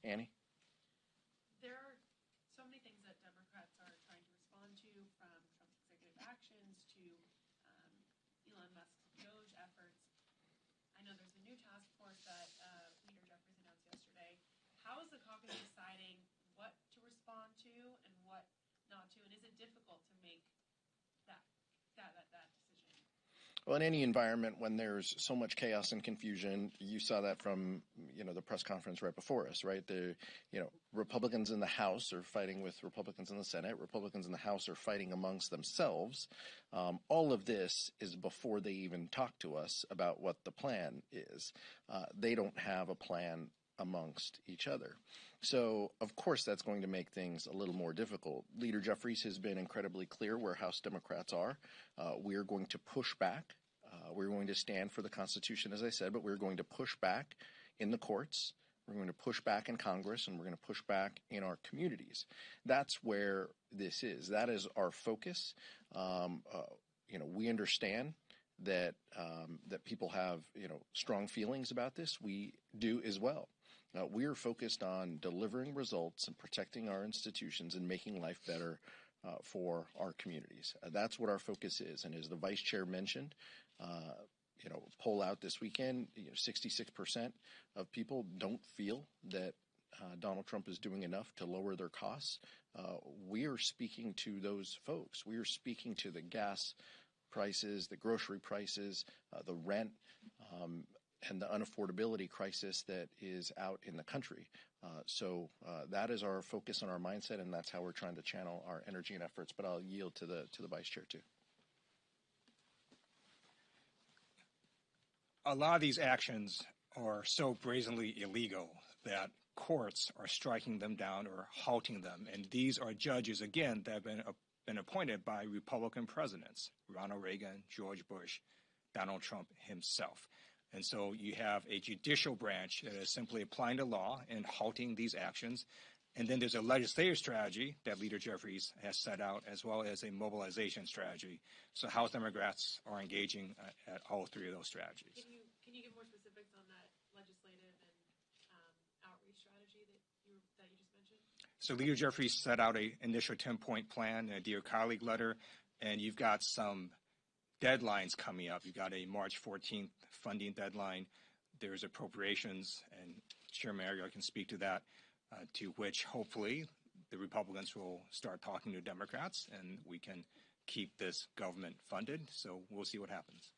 Annie? There are so many things that Democrats are trying to respond to, from Trump's executive actions to Elon Musk's Doge efforts. I know there's a new task force that Leader Jeffries announced yesterday. How is the caucus deciding what to respond to and what not to? And is it difficult to make that decision? Well, in any environment when there's so much chaos and confusion, you saw that from, the press conference right before us, right? Republicans in the House are fighting with Republicans in the Senate. Republicans in the House are fighting amongst themselves. All of this is before they even talk to us about what the plan is. They don't have a plan amongst each other. So, of course, that's going to make things a little more difficult. Leader Jeffries has been incredibly clear where House Democrats are. We're going to push back. We're going to stand for the Constitution, as I said, but we're going to push back in the courts. We're going to push back in Congress, and we're going to push back in our communities. That's where this is. That is our focus. We understand that people have strong feelings about this. We do as well. We are focused on delivering results and protecting our institutions and making life better for our communities. That's what our focus is. And as the vice chair mentioned, poll out this weekend, 66% of people don't feel that Donald Trump is doing enough to lower their costs. We are speaking to those folks. We are speaking to the gas prices, the grocery prices, the rent, and the unaffordability crisis that is out in the country. So that is our focus and our mindset, and that's how we're trying to channel our energy and efforts. But I'll yield to the vice chair too. A lot of these actions are so brazenly illegal that courts are striking them down or halting them. And these are judges, again, that have been appointed by Republican presidents, Ronald Reagan, George Bush, Donald Trump himself. And so you have a judicial branch that is simply applying the law and halting these actions. And then there's a legislative strategy that Leader Jeffries has set out, as well as a mobilization strategy. So House Democrats are engaging at all three of those strategies. Can you give more specifics on that legislative and outreach strategy that you just mentioned? So Leader Jeffries set out an initial 10-point plan, a Dear Colleague letter, and you've got some deadlines coming up. You've got a March 14th funding deadline. There's appropriations, and Chairman Aguilar can speak to that, to which hopefully the Republicans will start talking to Democrats and we can keep this government funded. So we'll see what happens.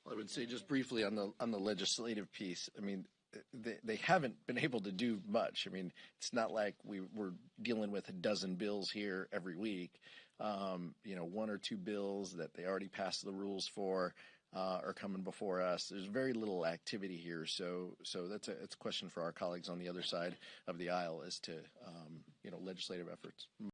Well, I would say just briefly on the legislative piece, I mean, they haven't been able to do much. I mean, it's not like we're dealing with a dozen bills here every week. One or two bills that they already passed the rules for are coming before us. There's very little activity here, so it's a question for our colleagues on the other side of the aisle as to legislative efforts.